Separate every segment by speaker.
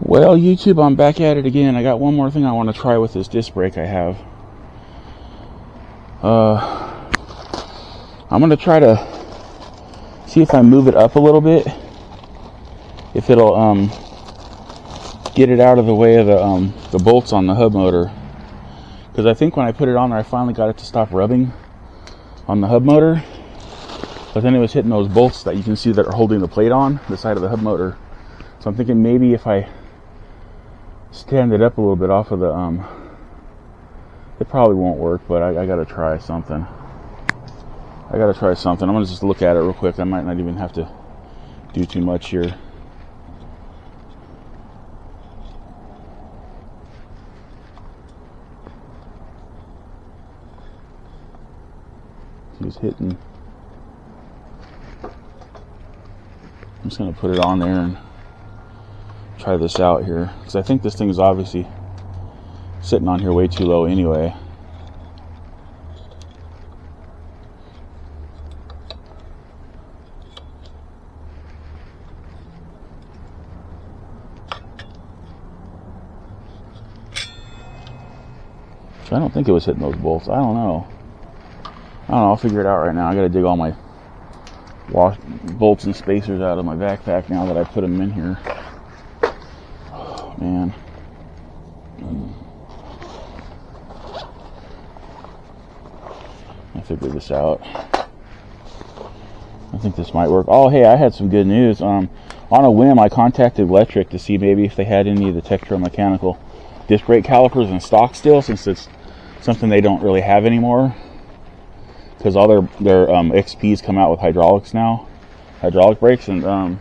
Speaker 1: Well, YouTube, I'm back at it again. I got one more thing I want to try with this disc brake I have. I'm going to try to see if I move it up a little bit, if it'll get it out of the way of the bolts on the hub motor. Because I think when I put it on there, I finally got it to stop rubbing on the hub motor. But then it was hitting those bolts that you can see that are holding the plate on the side of the hub motor. So I'm thinking maybe if I stand it up a little bit off of the it probably won't work, but I gotta try something. I'm gonna just look at it real quick. I might not even have to do too much here. He's hitting. I'm just gonna put it on there and try this out here, because I think this thing is obviously sitting on here way too low anyway. So I don't think it was hitting those bolts. I don't know. I'll figure it out right now. I gotta dig all my bolts and spacers out of my backpack now that I put them in here. Oh, man. I figured this out. I think this might work. Oh, hey, I had some good news. On a whim, I contacted Electric to see maybe if they had any of the Tektro mechanical disc brake calipers in stock still, since it's something they don't really have anymore. Because all their XPs come out with hydraulics now, hydraulic brakes, and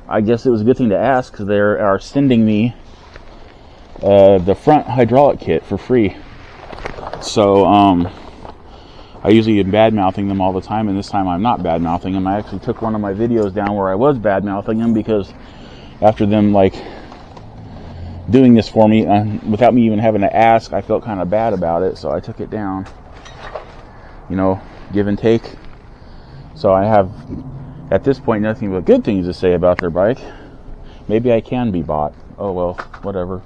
Speaker 1: I guess it was a good thing to ask, because they are sending me the front hydraulic kit for free. So I usually am bad mouthing them all the time, and this time I'm not bad mouthing them. I actually took one of my videos down where I was bad mouthing them, because after them like doing this for me without me even having to ask, I felt kind of bad about it, so I took it down. You know, give and take. So I have, at this point, nothing but good things to say about their bike. Maybe I can be bought. Oh well, whatever.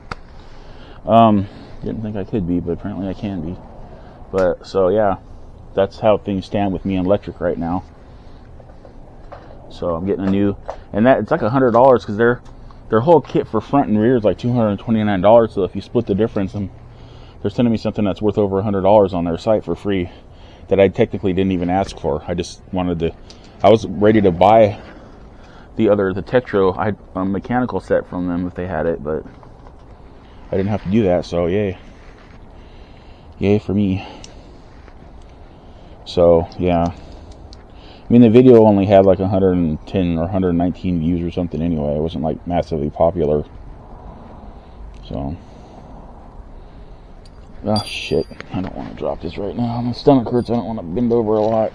Speaker 1: Didn't think I could be, but apparently I can be. But so yeah, that's how things stand with me and Electric right now. So I'm getting a new, and that it's like $100, because their whole kit for front and rear is like $229. So if you split the difference, they're sending me something that's worth over $100 on their site for free, that I technically didn't even ask for. I just wanted to, I was ready to buy the Tektro mechanical set from them if they had it, but I didn't have to do that, so yay. Yay for me. So, yeah. I mean, the video only had like 110 or 119 views or something anyway. It wasn't like massively popular. So. Ah, shit. I don't want to drop this right now. My stomach hurts. I don't want to bend over a lot.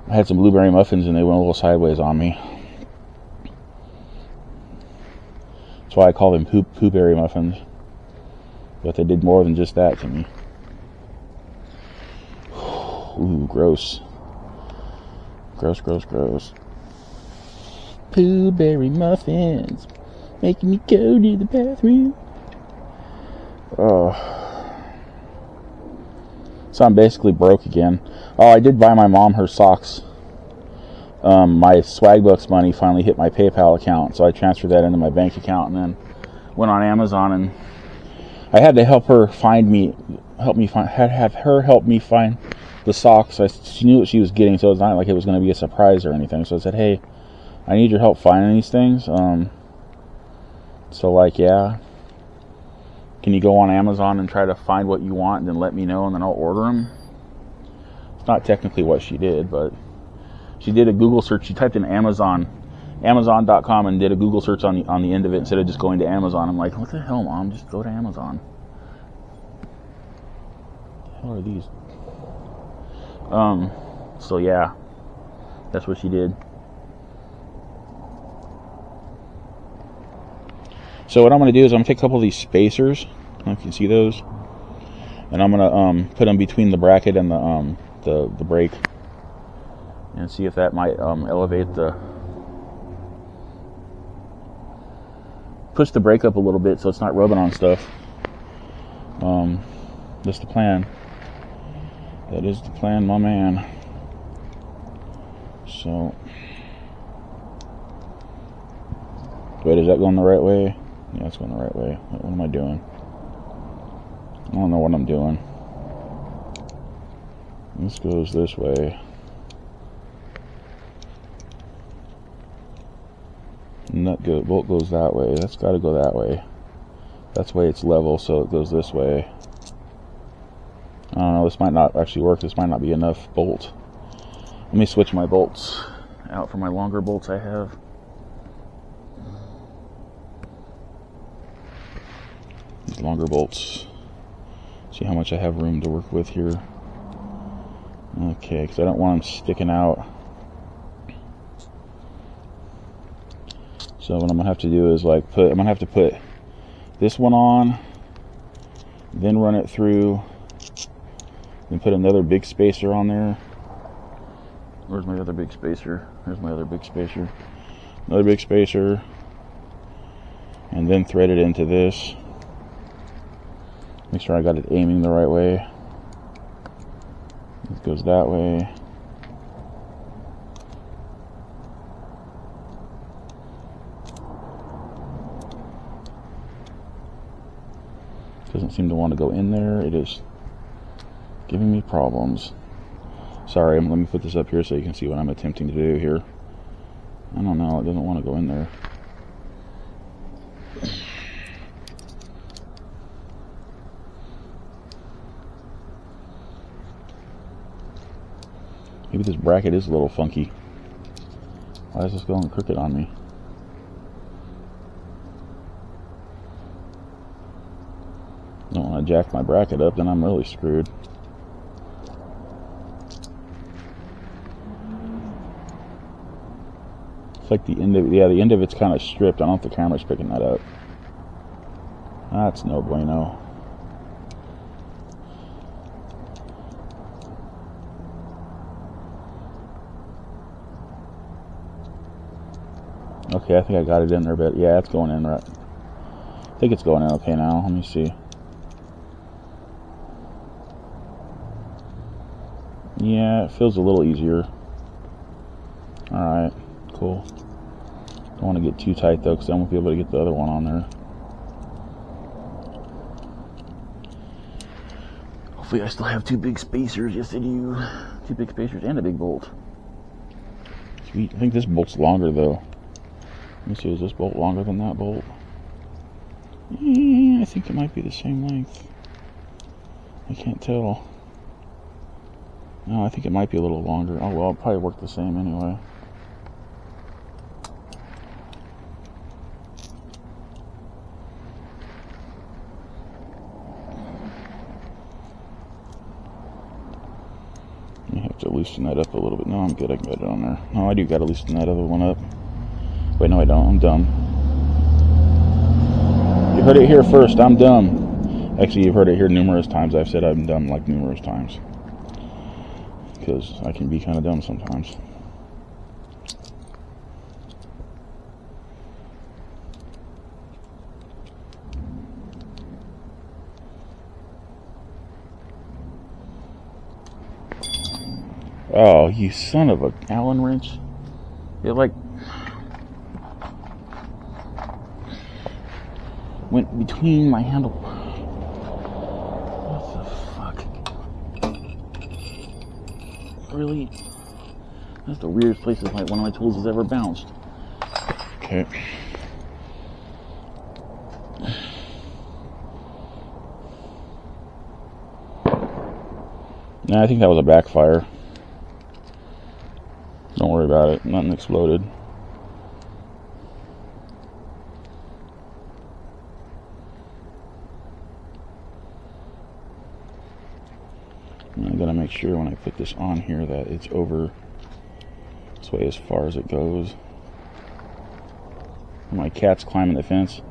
Speaker 1: I had some blueberry muffins and they went a little sideways on me. That's why I call them pooberry muffins. But they did more than just that to me. Ooh, gross. Gross, gross, gross. Pooberry muffins. Making me go to the bathroom. So I'm basically broke again. Oh, I did buy my mom her socks. My Swagbucks money finally hit my PayPal account, so I transferred that into my bank account, and then went on Amazon, and I had to have her help me find the socks. She knew what she was getting, so it's not like it was going to be a surprise or anything. So I said, hey, I need your help finding these things. So like, yeah. Can you go on Amazon and try to find what you want and then let me know, and then I'll order them? It's not technically what she did, but she did a Google search. She typed in Amazon.com, and did a Google search on the end of it instead of just going to Amazon. I'm like, what the hell, Mom? Just go to Amazon. What the hell are these? So yeah, that's what she did. So what I'm going to do is I'm going to take a couple of these spacers, I don't know if you can see those, and I'm going to put them between the bracket and the brake, and see if that might elevate the push the brake up a little bit so it's not rubbing on stuff. That's the plan. That is the plan, my man. So, wait, is that going the right way? Yeah, it's going the right way. What am I doing? I don't know what I'm doing. This goes this way. Bolt goes that way. That's got to go that way. That's why it's level, so it goes this way. I don't know, this might not actually work. This might not be enough bolt. Let me switch my bolts out for my longer bolts I have. These longer bolts. See how much I have room to work with here. Okay, because I don't want them sticking out. So what I'm gonna have to do is I'm gonna have to put this one on, then run it through, then put another big spacer on there. Where's my other big spacer? There's my other big spacer. Another big spacer, and then thread it into this. Make sure I got it aiming the right way. It goes that way. Doesn't seem to want to go in there. It is giving me problems. Sorry, let me put this up here so you can see what I'm attempting to do here. I don't know, it doesn't want to go in there. Maybe this bracket is a little funky. Why is this going crooked on me? Don't want to jack my bracket up, then I'm really screwed. It's like the end of it, yeah, the end of it's kind of stripped. I don't know if the camera's picking that up. That's no bueno. Okay, I think I got it in there, but yeah, it's going in right. I think it's going in okay now. Let me see. Yeah, it feels a little easier. Alright, cool. Don't want to get too tight though, because I won't be able to get the other one on there. Hopefully I still have two big spacers. Yes I do. Two big spacers and a big bolt. Sweet. I think this bolt's longer though. Let me see, is this bolt longer than that bolt? I think it might be the same length. I can't tell. No, I think it might be a little longer. Oh well, it'll probably work the same anyway. I have to loosen that up a little bit. No, I'm good. I can get it on there. No, I do got to loosen that other one up. Wait, no, I don't. I'm dumb. You heard it here first. I'm dumb. Actually, you've heard it here numerous times. I've said I'm dumb like numerous times. Because I can be kind of dumb sometimes. Oh, you son of a Allen wrench. It like went between my handle. What the fuck? Really? That's the weirdest place that one of my tools has ever bounced. Okay. Nah, I think that was a backfire. Don't worry about it. Nothing exploded. And I gotta make sure when I put this on here that it's over this way as far as it goes. My cat's climbing the fence.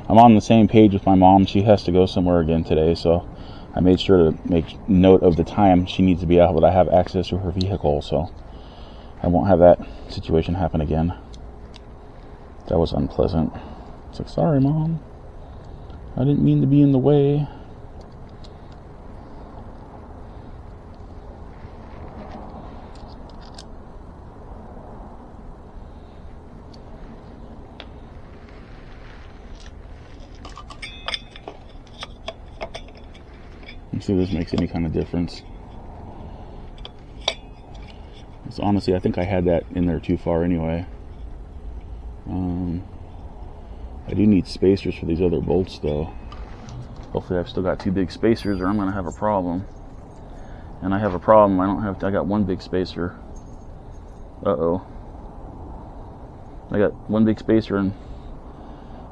Speaker 1: I'm on the same page with my mom. She has to go somewhere again today, so I made sure to make note of the time she needs to be out, but I have access to her vehicle, so I won't have that situation happen again. That was unpleasant. It's like, sorry, Mom. I didn't mean to be in the way. Let's see if this makes any kind of difference. So honestly, I think I had that in there too far anyway. I do need spacers for these other bolts though. Hopefully I've still got 2 big spacers or I'm going to have a problem. And I have a problem. I got 1 big spacer. Uh-oh. I got 1 big spacer and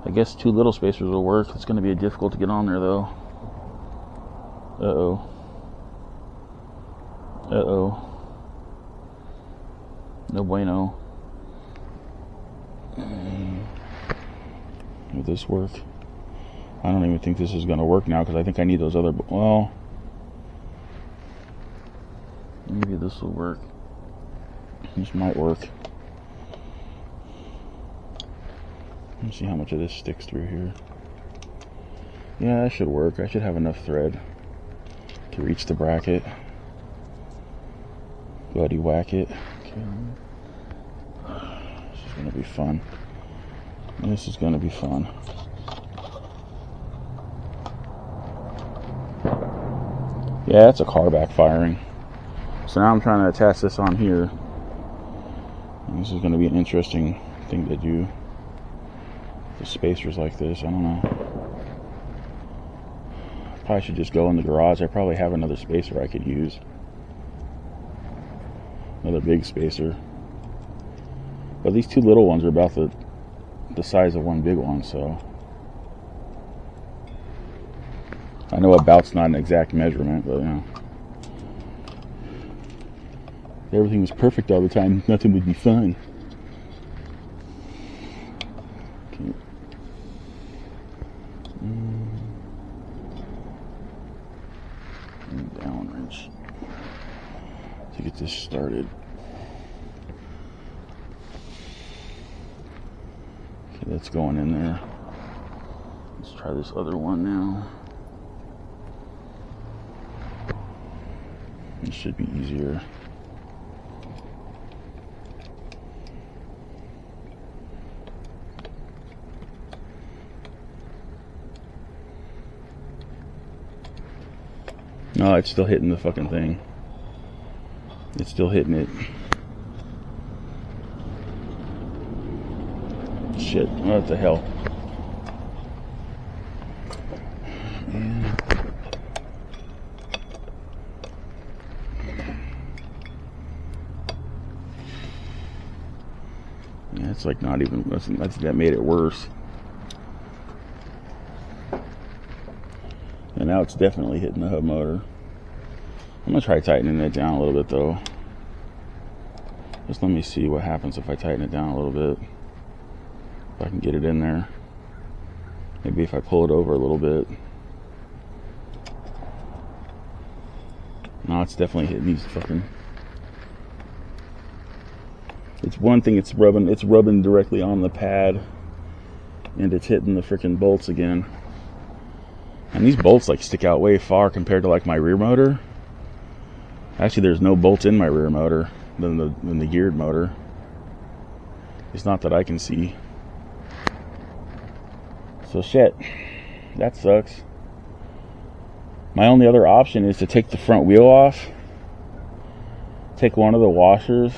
Speaker 1: I guess 2 little spacers will work. It's going to be difficult to get on there though. Uh-oh. Uh-oh. No bueno. Will this work? I don't even think this is going to work now because I think I need those other... Well, maybe this will work. This might work. Let me see how much of this sticks through here. Yeah, that should work. I should have enough thread to reach the bracket. Buddy whack it. Okay. This is going to be fun. This is going to be fun. Yeah, it's a car backfiring. So now I'm trying to attach this on here. And this is going to be an interesting thing to do. The spacers like this, I don't know. Probably should just go in the garage. I probably have another spacer I could use. Another big spacer. But these 2 little ones are about the size of 1 big one, so I know about's not an exact measurement, but you know, if everything was perfect all the time, nothing would be fine. Okay. Down wrench to get this started. Okay, that's going in there. Let's try this other one now. It should be easier. No, it's still hitting the fucking thing. It's still hitting it. Shit, what the hell? Yeah, it's like not even, that made it worse. And now it's definitely hitting the hub motor. I'm gonna try tightening it down a little bit though. Just let me see what happens if I tighten it down a little bit. If I can get it in there. Maybe if I pull it over a little bit. No, it's definitely hitting these fucking... It's one thing, it's rubbing directly on the pad. And it's hitting the freaking bolts again. And these bolts like stick out way far compared to like my rear motor. Actually, there's no bolts in my rear motor than the geared motor. It's not that I can see. So shit, that sucks. My only other option is to take the front wheel off. Take one of the washers,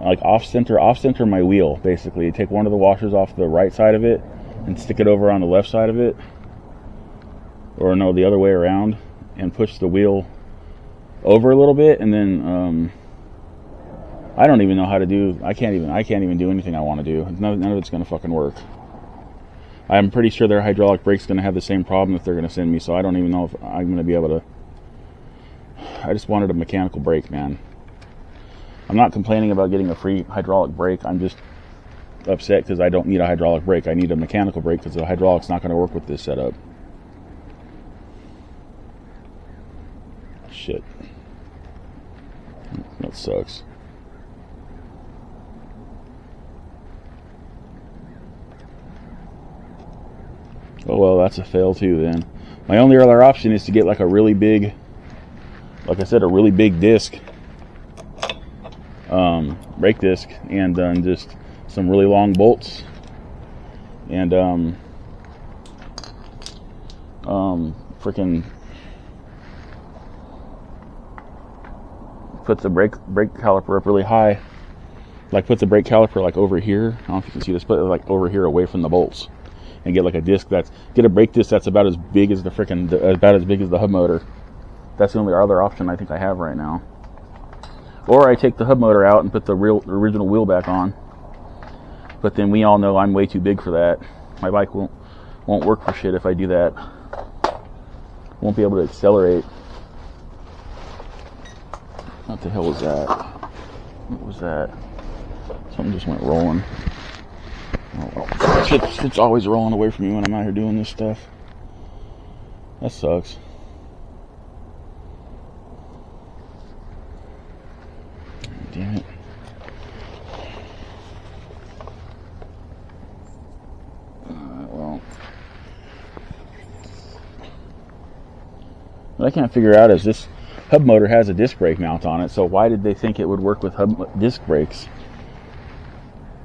Speaker 1: like off center my wheel basically. Take one of the washers off the right side of it and stick it over on the left side of it, or no, the other way around, and push the wheel over a little bit, and then I don't even know how to do. I can't even do anything I want to do. None of it's gonna fucking work. I'm pretty sure their hydraulic brake's gonna have the same problem that they're gonna send me, so I don't even know if I'm gonna be able to. I just wanted a mechanical brake, man. I'm not complaining about getting a free hydraulic brake. I'm just upset because I don't need a hydraulic brake. I need a mechanical brake because the hydraulic's not going to work with this setup. Shit. That sucks. Oh well, that's a fail too then. My only other option is to get like a really big, like I said, a really big disc, brake disc, and then just some really long bolts, and freaking put the brake caliper up really high, like put the brake caliper like over here. I don't know if you can see this, but like over here away from the bolts, and get like a disc get a brake disc that's about as big as the hub motor. That's the only other option I think I have right now. Or I take the hub motor out and put the original wheel back on. But then we all know I'm way too big for that. My bike won't work for shit if I do that. Won't be able to accelerate. What the hell was that? What was that? Something just went rolling. Oh, well. Shit's always rolling away from me when I'm out here doing this stuff. That sucks. Damn it. Well. What I can't figure out is this hub motor has a disc brake mount on it, so why did they think it would work with disc brakes?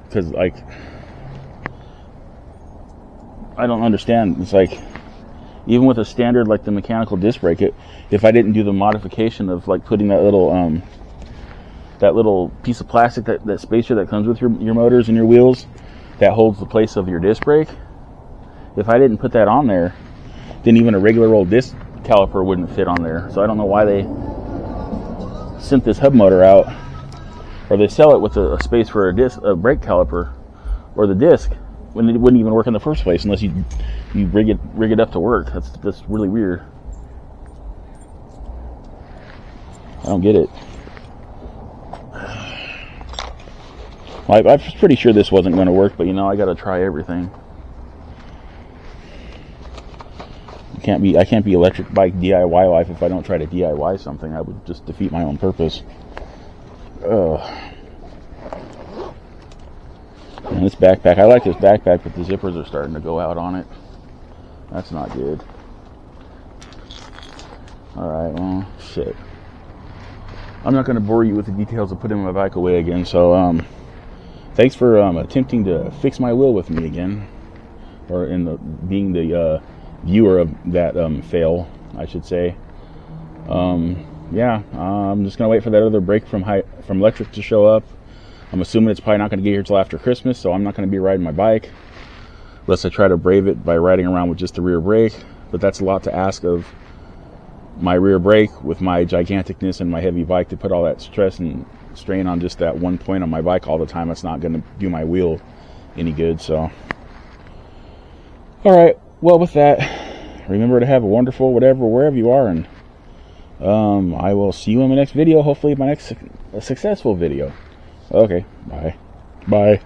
Speaker 1: Because, like, I don't understand. It's like, even with a standard, like the mechanical disc brake, if I didn't do the modification of, like, putting that little piece of plastic, that spacer that comes with your motors and your wheels, that holds the place of your disc brake, if I didn't put that on there, then even a regular old disc caliper wouldn't fit on there. So I don't know why they sent this hub motor out, or they sell it with a space for a brake caliper or the disc, when it wouldn't even work in the first place unless you rig it up to work. That's really weird. I don't get it. I was pretty sure this wasn't going to work, but I got to try everything. I can't be electric bike DIY life if I don't try to DIY something. I would just defeat my own purpose. And this backpack, I like this backpack, but the zippers are starting to go out on it. That's not good. Alright, well, shit. I'm not going to bore you with the details of putting my bike away again, so, thanks for attempting to fix my wheel with me again. Or being the viewer of that fail, I should say. Yeah, I'm just going to wait for that other brake from Electric to show up. I'm assuming it's probably not going to get here till after Christmas, so I'm not going to be riding my bike unless I try to brave it by riding around with just the rear brake. But that's a lot to ask of my rear brake with my giganticness and my heavy bike, to put all that stress and strain on just that one point on my bike all the time. It's not going to do my wheel any good. So, all right, well, with that, remember to have a wonderful wherever you are, and I will see you in my next video. Hopefully my next successful video. Okay, bye.